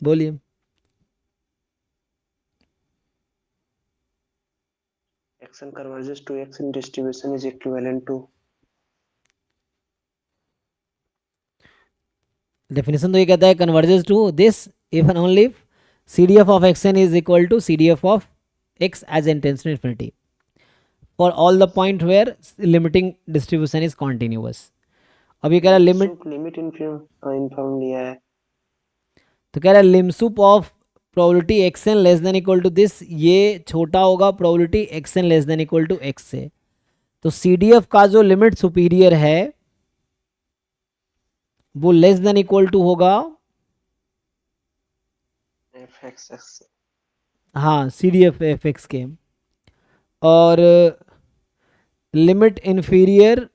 बोलिए। Action converges to action distribution is equivalent to। Definition तो ये कहता है converges to this if and only C D F of x n is equal to C D F of x as n tends to infinity for all the point where limiting distribution is continuous. अब ये कह रहा है limit, सुप limit inform लिया है। तो कह रहा है lim sup of probability x n less than equal to this, ये छोटा होगा probability x n less than equal to x से। तो सी डी एफ का जो लिमिट सुपीरियर है वो लेस देन इक्वल टू होगा, एफ एक्स एक्स। हाँ C D F f x के, और limit inferior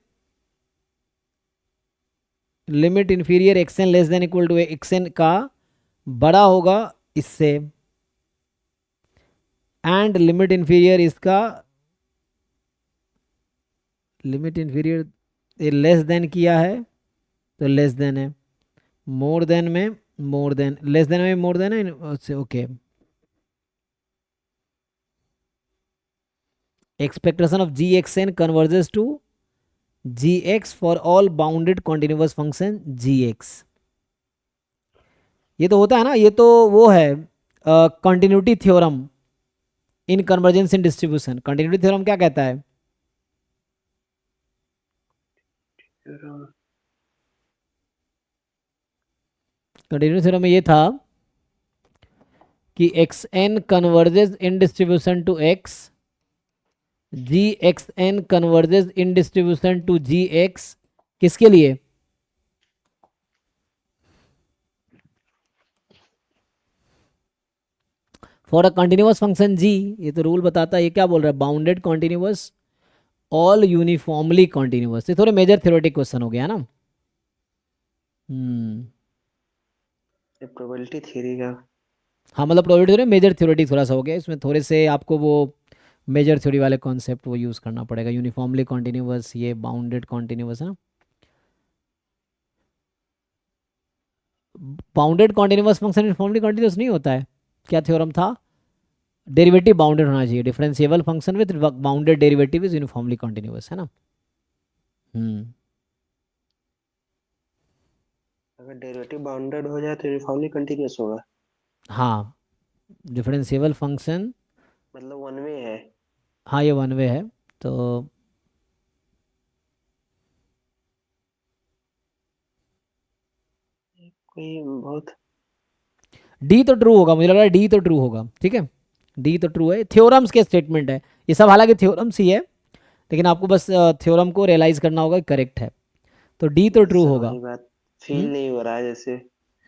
x n less than equal to x n का बड़ा होगा इससे, एंड लिमिट इन्फीरियर इसका, लिमिट इन्फीरियर लेस देन किया है तो लेस देन है, मोर देन में मोर देन, लेस देन में मोर देन है, okay. Expectation of g x n converges to g x for all bounded continuous function g x. ये तो होता है ना, ये तो वो है continuity theorem in convergence in distribution. Continuity theorem क्या कहता है? कंटिन्यूटी थ्योरम में ये था कि x n converges in distribution to x, g x n converges in distribution to g x, किसके लिए? फॉर अ कंटिन्यूअस फंक्शन जी। ये तो रूल बताता है, ये क्या बोल रहा है? Bounded continuous all uniformly continuous. ये थोड़े मेजर थ्योरेटिक क्वेश्चन हो गया ना। ये प्रोबेबिलिटी थ्योरी का। हाँ मतलब प्रोबेबिलिटी थ्योरी मेजर थ्योरेटिक थोड़ा सा हो गया, इसमें थोड़े से आपको वो मेजर थ्योरी वाले कॉन्सेप्ट वो यूज़ करना पड़ेगा। यूनिफॉर्मली कॉन्टिन्यूअस, ये बाउंडेड कॉन्टिन्यूअस है ना। Bounded continuous function uniformly continuous नहीं होता है। क्या थ्योरम था? डेरिवेटिव बाउंडेड होना चाहिए। Differentiable function with bounded derivative is uniformly continuous, है ना। हम्म अगर डेरिवेटिव बाउंडेड हो जाए तो यूनिफॉर्मली कंटीन्यूअस होगा। हाँ, डिफरेंशिएबल फंक्शन, मतलब वन वे है। हाँ ये वन वे है। तो कोई बहुत। डी तो ट्रू होगा, मुझे लग रहा है डी तो ट्रू होगा। ठीक है, डी तो ट्रू है, थ्योरम्स के स्टेटमेंट है ये सब, हालांकि थ्योरम्स ही है, लेकिन आपको बस थ्योरम को रियलाइज करना होगा करेक्ट है। तो डी तो ट्रू जैसे होगा। वही बात फील हम्म नहीं हो रहा है जैसे।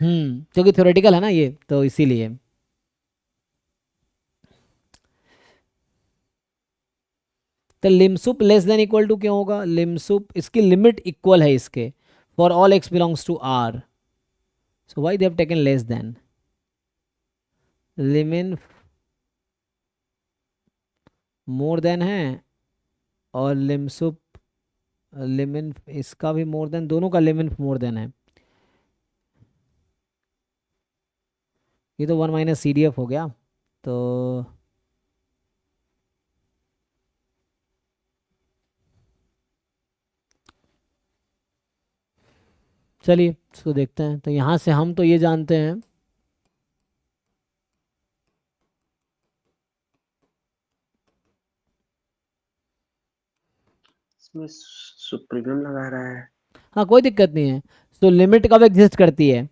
क्योंकि थ्योरेटिकल है ना ये, तो इसीलिए। तो lim sup less than equal to क्यों होगा? लिमसुप इसकी लिमिट इक्वल है इसके, for all x belongs to R, so why they have taken less than. Lim inf more than है, और लिमसुप लिमिन इसका भी मोर देन, दोनों का लिमिन मोर देन है। ये तो one minus C D F हो गया। तो चलिए इसको देखते हैं। तो यहाँ से हम तो ये जानते हैं, इसमें सुप्रीमम लगा रहा है। हाँ कोई दिक्कत नहीं है। तो लिमिट कब एग्जिस्ट करती है?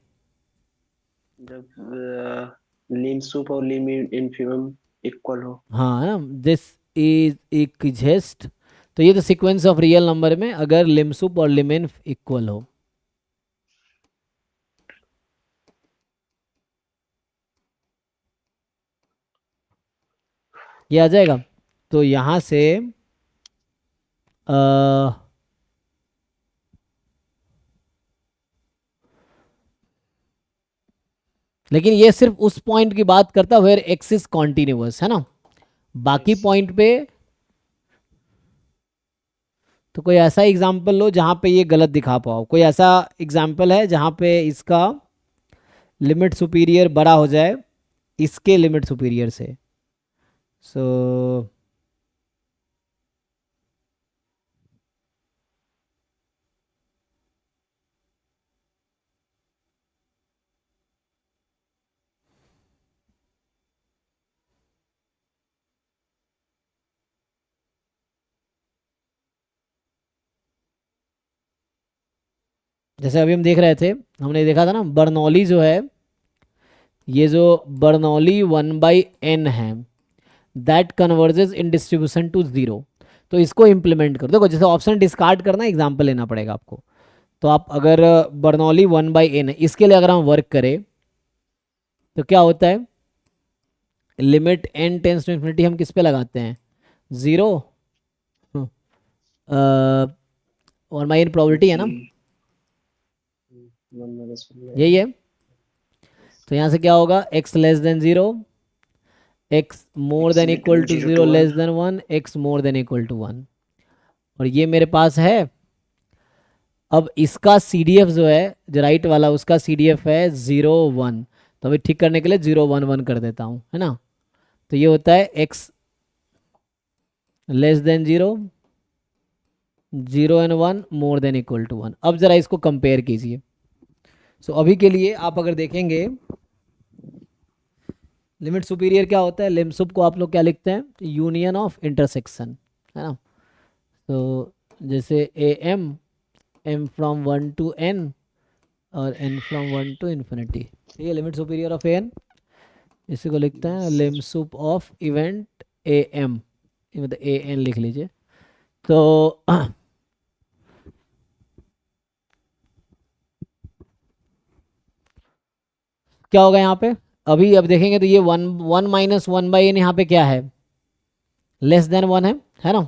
जब लीन सुप और लीन इन्फिमम इक्वल हो। हाँ है ना, दिस इज एग्जिस्ट। तो ये तो सीक्वेंस ऑफ रियल नंबर में अगर लिमसुप और लिमिन इक्वल हो, ये आ जाएगा। तो यहाँ से अ, लेकिन ये सिर्फ उस पॉइंट की बात करता है वेयर एक्स इज कॉन्टिन्यूअस, है ना। बाकी यस। पॉइंट पे तो कोई ऐसा एग्जाम्पल लो जहाँ पे ये गलत दिखा पाओ। कोई ऐसा एग्जाम्पल है जहाँ पे इसका लिमिट सुपीरियर बड़ा हो जाए इसके लिमिट सुपीरियर से। सो जैसे अभी हम देख रहे थे, हमने देखा था ना बर्नौली जो है, ये जो बर्नौली 1/n है, that converges in distribution to zero. तो इसको इम्प्लीमेंट करो। देखो जैसे ऑप्शन डिस्कार्ड करना, एग्जाम्पल लेना पड़ेगा आपको। तो आप अगर बर्नौली 1/n है, इसके लिए अगर हम वर्क करें तो क्या होता है, limit n tends to infinity हम किस पे लगाते हैं, ज़ीरो। 1/n प्रोबेबिलिटी है ना, जी 1 - 1 यही है। तो यहाँ से क्या होगा, x less than zero, x more x than equal between to 0 zero to less 1 than one, x more than equal to one. और ये मेरे पास है। अब इसका सी डी एफ जो है, जो राइट वाला, उसका सी डी एफ है 0 1। तो अभी ठीक करने के लिए 0 1 1 कर देता हूँ, है ना। तो ये होता है x less than zero, 0 and 1 more than equal to 1। अब ज़रा इसको कंपेयर कीजिए। सो अभी के लिए आप अगर देखेंगे, लिमिट सुपीरियर क्या होता है, लिम सुप को आप लोग क्या लिखते हैं, यूनियन ऑफ इंटरसेक्शन, है ना। तो जैसे a m from 1 to n और n फ्रॉम 1 to infinity, ये लिमिट सुपीरियर ऑफ एन। इसी को लिखते हैं Yes, lim sir. Sup of event a m, मतलब ए एन लिख लीजिए। तो क्या होगा यहाँ पे, अभी अब देखेंगे तो ये 1 - 1 - 1/n यहाँ पे क्या है, लेस देन 1 है ना।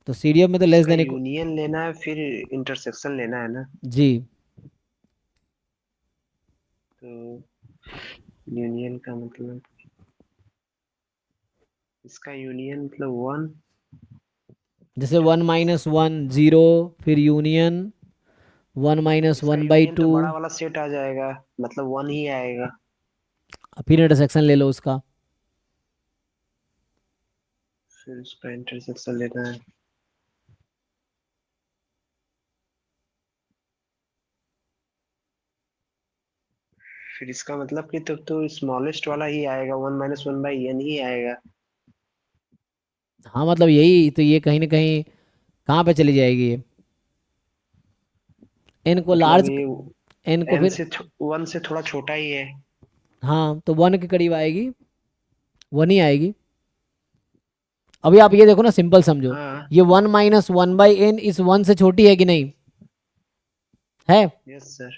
तो सी डी एफ में तो लेस इसका देन, यूनियन लेना है फिर इंटरसेक्शन लेना है ना। जी। तो यूनियन का मतलब, इसका यूनियन मतलब 1। जैसे 1 - 1 ज़ीरो, फिर यूनियन 1 - 1/2, तो बड़ा वाला सेट आ जाएगा, मतलब 1 ही आएगा। फिर इंटरसेक्शन ले लो उसका। फिर उसका इंटरसेक्शन लेना है। फिर इसका मतलब कि तब तो स्मॉलेस्ट वाला ही आएगा, 1 - 1/n ही आएगा। हाँ मतलब यही तो, ये कहीं ना कहीं कहाँ पे चली जाएगी ये, एन को मतलब लार्ज, ये एन को n फिर, से 1 से थोड़ा छोटा ही है। हाँ तो 1 के करीब आएगी, 1 ही आएगी। अभी आप ये देखो ना, सिंपल समझो, हाँ। ये 1 - 1/n इस 1 से छोटी है कि नहीं है। Yes sir.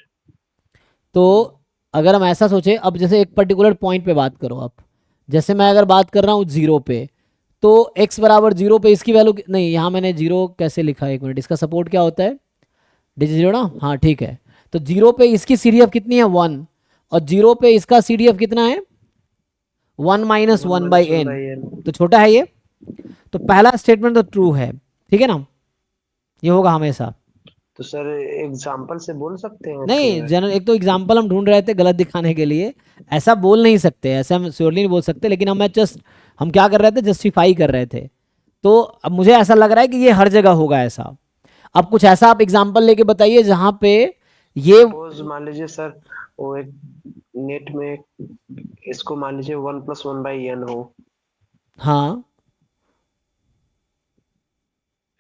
तो अगर हम ऐसा सोचे, अब जैसे एक पर्टिकुलर पॉइंट पे बात करो आप, जैसे मैं अगर बात कर रहा हूँ जीरो पे, तो x बराबर जीरो पे इसकी वैल्यू नहीं, यहाँ मैंने जीरो कैसे लिखा है, एक मिनट, इसका सपोर्ट क्या होता है, डिजिट जीरो ना, हाँ ठीक है। तो जीरो पे इसकी सी डी एफ कितनी है, 1, और जीरो पे इसका सी डी एफ कितना है, 1 - 1 1 - बाई 1 एन। by n। तो छोटा है ये। तो पहला स्टेटमेंट तो ट्रू है, ठीक है ना, ये होगा हमेशा। तो सर एग्जाम्पल से बोल सकते हैं नहीं, आपके यार। जनरल एक तो एग्जाम्पल हम ढूंढ रहे थे गलत दिखाने के लिए, ऐसा बोल नहीं सकते, ऐसा हम श्योरली नहीं बोल सकते, लेकिन हम जस्ट, हम क्या कर रहे थे, जस्टिफाई कर रहे थे। तो अब मुझे ऐसा लग रहा है कि ये हर जगह होगा ऐसा। अब कुछ ऐसा आप एग्जाम्पल लेके बताइए जहां पे ये, सपोज मान लीजिए सर, वो एक नेट में इसको मान लीजिए 1 + 1/n हो। हाँ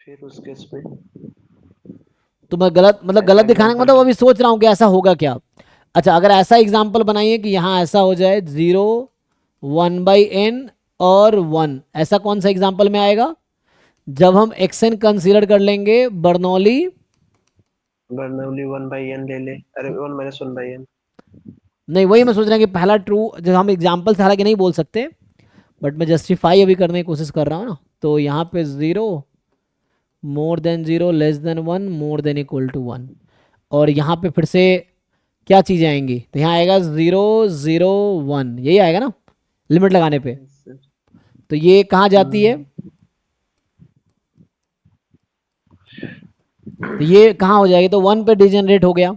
फिर उस केस में तो मैं गलत, मतलब ऐसा गलत दिखाने का एग्जांपल। मतलब अभी सोच रहा हूँ कि ऐसा होगा क्या। अच्छा, अगर ऐसा एग्जाम्पल बनाइए कि यहाँ ऐसा हो जाए 0 1/n और 1, ऐसा कौन सा एग्जाम्पल में आएगा, जब हम एक्सन कंसीडर कर लेंगे बर्नौली। बर्नौली 1/n ले ले, अरे 1 - 1/n। नहीं, वही मैं सोच रहा हूँ कि पहला ट्रू, जब हम एग्जाम्पल से हालांकि नहीं बोल सकते, बट मैं जस्टिफाई अभी करने की कोशिश कर रहा हूँ ना। तो यहाँ पे 0 more than 0 less than 1 more than equal to 1, और यहाँ पे फिर से क्या चीज़ें आएंगी, तो यहाँ आएगा 0 0 1, यही आएगा ना लिमिट लगाने पे। Yes, sir। तो ये कहाँ जाती है, तो ये कहाँ हो जाएगी, तो 1 पे डिजनरेट हो गया,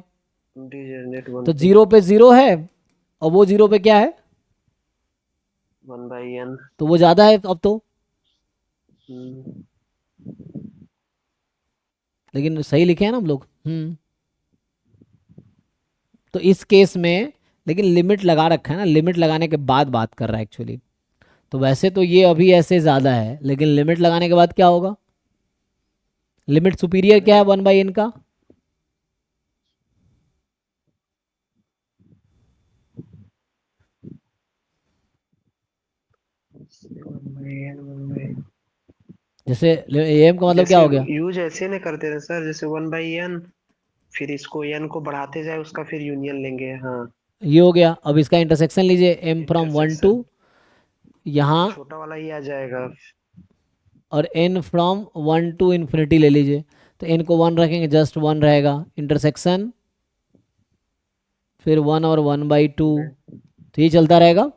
डिजनरेट वन तो 0 पे 0 है और वो 0 पे क्या है, 1/n। तो वो ज़्यादा है अब तो। लेकिन सही लिखे हैं ना हम लोग। तो इस केस में लेकिन लिमिट लगा रखा है ना, लिमिट लगाने के बाद बात कर रहा है एक्चुअली। तो वैसे तो ये अभी ऐसे ज़्यादा है, लेकिन लिमिट लगाने के बाद क्या होगा, लिमिट सुपीरियर क्या है 1/n का, जैसे एम का मतलब क्या जैसे हो गया, यूज ऐसे ना करते थे सर, जैसे 1/n, फिर इसको n को बढ़ाते जाए, उसका फिर यूनियन लेंगे। हाँ, ये हो गया। अब इसका इंटरसेक्शन लीजिए, एम फ्रॉम 1 टू इंटरसेक्शन यहाँ, छोटा वाला ही आ जाएगा। और एन फ्रॉम 1 टू इन्फिनिटी ले लीजिए। तो एन को 1 रखेंगे, जस्ट 1 रहेगा इंटरसेक्शन, फिर 1 और 1/2, तो ये चलता रहेगा।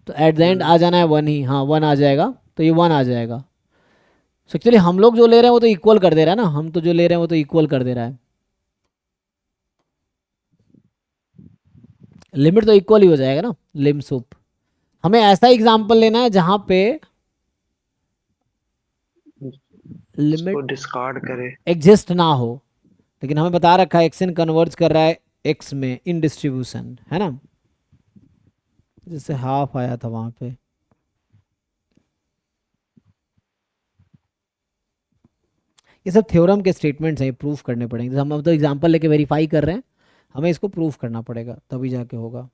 तो एट द एंड आ जाना है 1 ही, हाँ 1 आ जाएगा, तो ये 1 आ जाएगा। सो एक्चुअली हम लोग जो ले रहे हैं वो तो इक्वल कर दे रहा है ना, हम तो जो ले रहे हैं वो तो इक्वल कर दे रहा है, लिमिट तो इक्वल ही हो जाएगा ना, लिम सुप। हमें ऐसा एग्जाम्पल लेना है जहां पे इसको लिमिट डिस्कार्ड करे। एग्जिस्ट ना हो, लेकिन हमें बता रखा है एक्स इन कन्वर्ज कर रहा है एक्स में इन डिस्ट्रीब्यूशन, है ना, जैसे हाफ आया था वहां पे। ये सब थ्योरम के स्टेटमेंट्स हैं, प्रूफ करने पड़ेंगे। जैसे हम अब तो एग्जांपल लेके वेरीफाई कर रहे हैं, हमें इसको प्रूफ करना पड़ेगा तभी जाके होगा।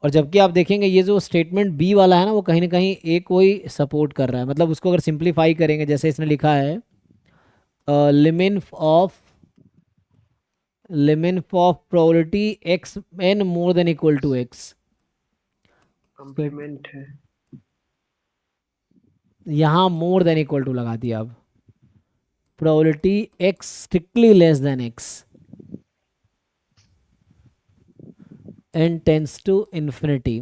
और जबकि आप देखेंगे ये जो स्टेटमेंट बी वाला है ना, वो कहीं ना कहीं ए को ही सपोर्ट कर रहा है। मतलब उसको अगर सिंप्लीफाई करेंगे, जैसे इसने लिखा है lim inf of probability x n more than equal to x, complement है। यहाँ मोर देन इक्वल टू लगा दिया। अब probability x strictly less than x n tends to infinity.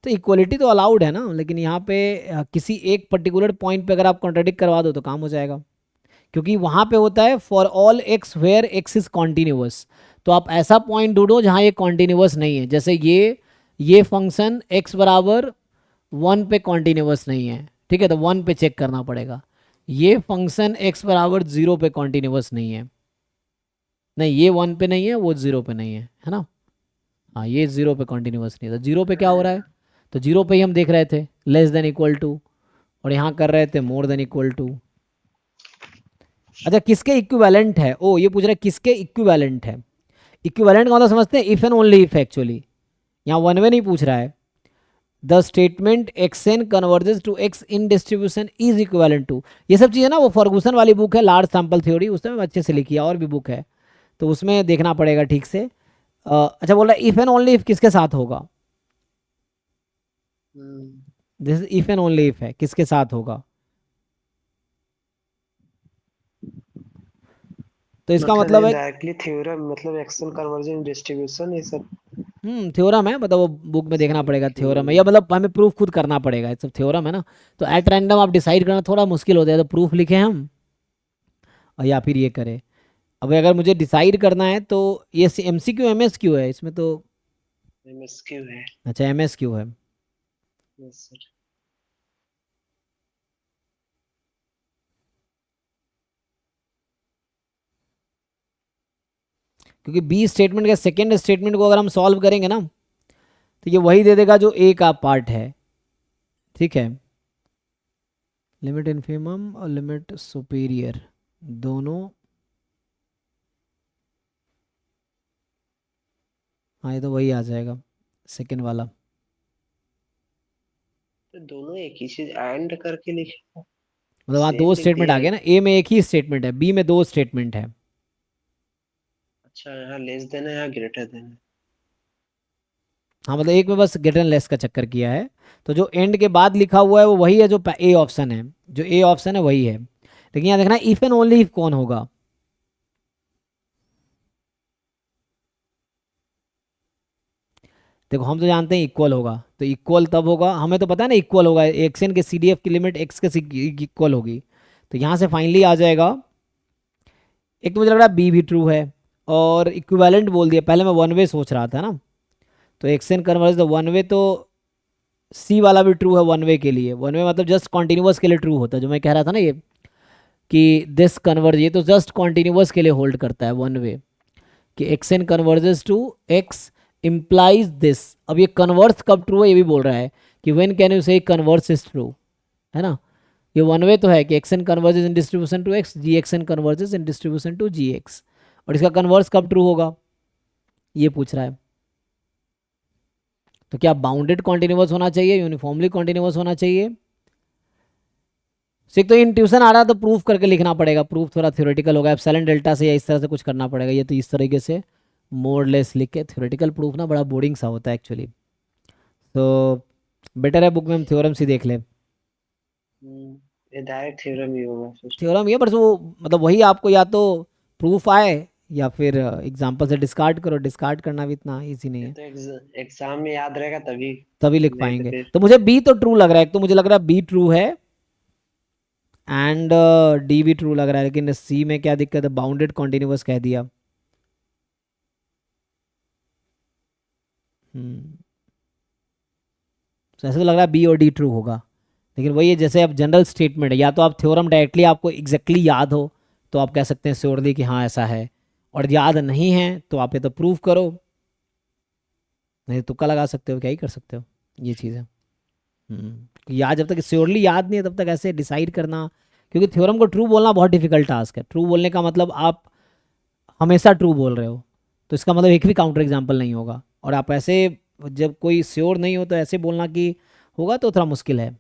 तो इक्वलिटी तो अलाउड है ना, लेकिन यहाँ पे किसी एक पर्टिकुलर पॉइंट पे अगर आप कॉन्ट्राडिक्ट करवा दो तो काम हो जाएगा, क्योंकि वहाँ पे होता है for all x where x is continuous. तो आप ऐसा पॉइंट ढूंढो जहाँ ये कॉन्टिन्यूअस नहीं है, जैसे ये फंक्शन एक्स बराबर 1 पे कॉन्टिन्यूअस नहीं है, ठीक है, तो 1 पे चेक करना पड़ेगा। ये फंक्शन एक्स बराबर 0 पे कॉन्टिन्यूअस नहीं है, नहीं ये 1 पे नहीं है, वो 0 पे नहीं है ना, हाँ ये 0 पे कॉन्टिन्यूअस नहीं है। तो 0 पे क्या हो रहा है, तो 0 पे ही हम देख रहे थे लेस देन इक्वल टू, और यहाँ कर रहे थे मोर देन इक्वल टू। अच्छा किसके इक्विवेलेंट है, ओ ये पूछ रहे हैं किसके इक्विवेलेंट है। इक्विवेलेंट का मतलब समझते हैं, if and only if actually, यहाँ वन वे नहीं पूछ रहा है। The statement x n converges to x in distribution is equivalent to, ये सब चीज़ें ना वो फर्गूसन वाली बुक है लार्ज सैम्पल थ्योरी, उसमें अच्छे से लिखी है, और भी बुक है तो उसमें देखना पड़ेगा ठीक से। अच्छा बोल रहा है इफ एंड ओनली इफ किसके साथ होगा, this if and only if है, किसके साथ होगा, तो इसका मतलब मतलब ये है डायरेक्टली थ्योरम, मतलब एक्सेल कन्वर्जन डिस्ट्रीब्यूशन, ये सब थ्योरम है, मतलब वो बुक में देखना सब पड़ेगा लिखी थ्योरम हुई है, या है। मतलब हमें प्रूफ खुद करना पड़ेगा, ये सब थ्योरम है ना। तो एट रैंडम आप डिसाइड करना थोड़ा मुश्किल होता है, तो प्रूफ लिखे हम और या फिर ये करें। अब अगर मुझे डिसाइड करना है तो ये MCQ MSQ है इसमें तो, एमएसक्यू है। अच्छा MSQ है, यस सर। क्योंकि बी स्टेटमेंट का सेकेंड स्टेटमेंट को अगर हम सॉल्व करेंगे ना, तो ये वही दे देगा जो ए का पार्ट है, ठीक है, लिमिट इन्फिमम और लिमिट सुपीरियर दोनों, हाँ ये तो वही आ जाएगा सेकेंड वाला। तो दोनों एक ही चीज एंड करके लिखे, मतलब वहाँ सेम दो लिख स्टेटमेंट दिया आ गया है। ना, ए में एक ही स्टेटमेंट है, बी में दो स्टेटमेंट है। अच्छा, यहाँ लेस देन है, यहाँ ग्रेटर देन है। हाँ मतलब एक में बस ग्रेटर एंड लेस का चक्कर किया है। तो जो एंड के बाद लिखा हुआ है वो वही है जो ए ऑप्शन है, जो ए ऑप्शन है वही है, लेकिन यहाँ देखना इफ एंड ओनली इफ कौन होगा। देखो हम तो जानते हैं इक्वल होगा, तो इक्वल तब होगा, हमें तो पता है ना इक्वल होगा, एक्स एन के CDF की लिमिट एक्स के इक्वल होगी, तो यहाँ से फाइनली आ जाएगा, एक तो मुझे लग रहा है बी भी ट्रू है, और इक्विवेलेंट बोल दिया, पहले मैं वन वे सोच रहा था ना, तो x n converge the one way, तो सी वाला भी ट्रू है वन वे के लिए। वन वे मतलब जस्ट कॉन्टिन्यूअस के लिए ट्रू होता है, जो मैं कह रहा था ना ये कि दिस कन्वर्ज, ये तो जस्ट कॉन्टिन्यूअस के लिए होल्ड करता है वन वे, कि x n converges to x implies this. अब ये कन्वर्स कब ट्रू है ये भी बोल रहा है कि when can you say converse is true, है ना। ये वन वे तो है कि x n converges in distribution to x, g x n converges in distribution to g x, और इसका कन्वर्स कब ट्रू होगा ये पूछ रहा है। तो क्या बाउंडेड कॉन्टिन्यूअस होना चाहिए, यूनिफॉर्मली कॉन्टिन्यूअस होना चाहिए। सिर्फ तो इंट्यूशन आ रहा तो प्रूफ करके लिखना पड़ेगा, प्रूफ थोड़ा थ्योरेटिकल होगा, एप्सिलॉन डेल्टा से या इस तरह से कुछ करना पड़ेगा। ये तो इस तरीके से मोरलेस लिख के, थ्योरेटिकल प्रूफ ना बड़ा बोरिंग सा होता है एक्चुअली, तो बेटर है बुक में हम थ्योरम ही देख ले। ये डायरेक्ट थ्योरम ही होगा फिर। थ्योरम ये, बस वो मतलब वही आपको या तो प्रूफ आए या फिर एग्जाम्पल से डिस्कार्ड करो, डिस्कार्ड करना भी इतना ईजी नहीं ये है, तो एग्जाम में याद रहेगा तभी, तभी लिख नहीं तो पाएंगे। फिर तो मुझे बी तो ट्रू लग रहा है, एक तो मुझे लग रहा है बी ट्रू है, एंड डी भी ट्रू लग रहा है, लेकिन सी में क्या दिक्कत है, बाउंडेड कॉन्टिन्यूअस कह दिया। तो ऐसा तो लग रहा है बी और डी ट्रू होगा, लेकिन वही है जैसे अब जनरल स्टेटमेंट है, या तो आप थ्योरम डायरेक्टली आपको एग्जैक्टली याद हो तो आप कह सकते हैं श्योरली कि हाँ ऐसा है, और याद नहीं है तो आप ये तो प्रूव करो, नहीं तुक्का लगा सकते हो, क्या ही कर सकते हो, ये चीज़ है। याद जब तक श्योरली याद नहीं है तब तक ऐसे डिसाइड करना, क्योंकि थ्योरम को ट्रू बोलना बहुत डिफिकल्ट टास्क है। ट्रू बोलने का मतलब आप हमेशा ट्रू बोल रहे हो, तो इसका मतलब एक भी काउंटर एग्जाम्पल नहीं होगा, और आप ऐसे जब कोई श्योर नहीं हो तो ऐसे बोलना कि होगा तो थोड़ा मुश्किल है।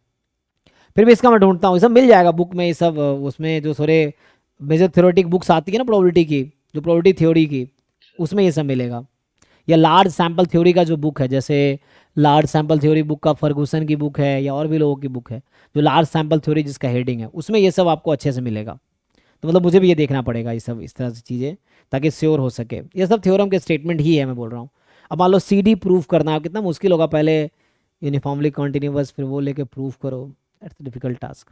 फिर भी इसका मैं ढूंढता हूँ, ये सब मिल जाएगा बुक में, ये सब उसमें जो थोड़े मेजर थ्योरेटिक बुक्स आती है ना प्रोबेबिलिटी की, जो प्रोबेबिलिटी थ्योरी की, उसमें ये सब मिलेगा। या लार्ज सैम्पल थ्योरी का जो बुक है, जैसे लार्ज सैम्पल थ्योरी बुक का फर्गूसन की बुक है या और भी लोगों की बुक है, जो लार्ज सैम्पल थ्योरी जिसका हेडिंग है, उसमें ये सब आपको अच्छे से मिलेगा। तो मतलब मुझे भी ये देखना पड़ेगा ये सब इस तरह से चीज़ें, ताकि श्योर हो सके। ये सब थ्योरम के स्टेटमेंट ही है, मैं बोल रहा हूँ। अब मान लो सी डी प्रूव करना कितना मुश्किल होगा, पहले यूनिफॉर्मली कॉन्टिन्यूअस फिर वो लेके प्रूव करो, दैट्स डिफिकल्ट टास्क।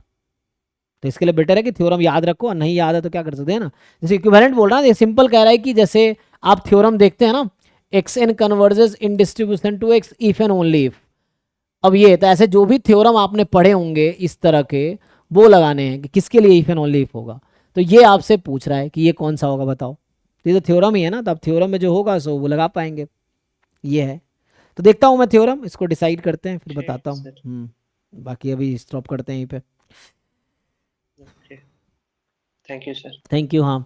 तो इसके लिए बेटर है कि थ्योरम याद रखो, और नहीं याद है तो क्या कर सकते हैं ना, जैसे इक्विवेलेंट बोल रहा है, ये सिंपल कह रहा है कि जैसे आप थ्योरम देखते हैं ना, x n converges in distribution to x if and only if. अब ये तो ऐसे जो भी थ्योरम आपने पढ़े होंगे इस तरह के, वो लगाने हैं कि किसके लिए इफ एंड ओनली इफ होगा। तो ये आपसे पूछ रहा है कि ये कौन सा होगा बताओ, तो ये तो थ्योरम ही है ना, तो आप थ्योरम में जो होगा सो वो लगा पाएंगे, ये है। तो देखता हूँ मैं थ्योरम, इसको डिसाइड करते हैं फिर ठीक बताता है हूँ। सर। बाकी अभी स्टॉप करते हैं यहीं पे। Okay, thank you sir. Thank you. हाँ।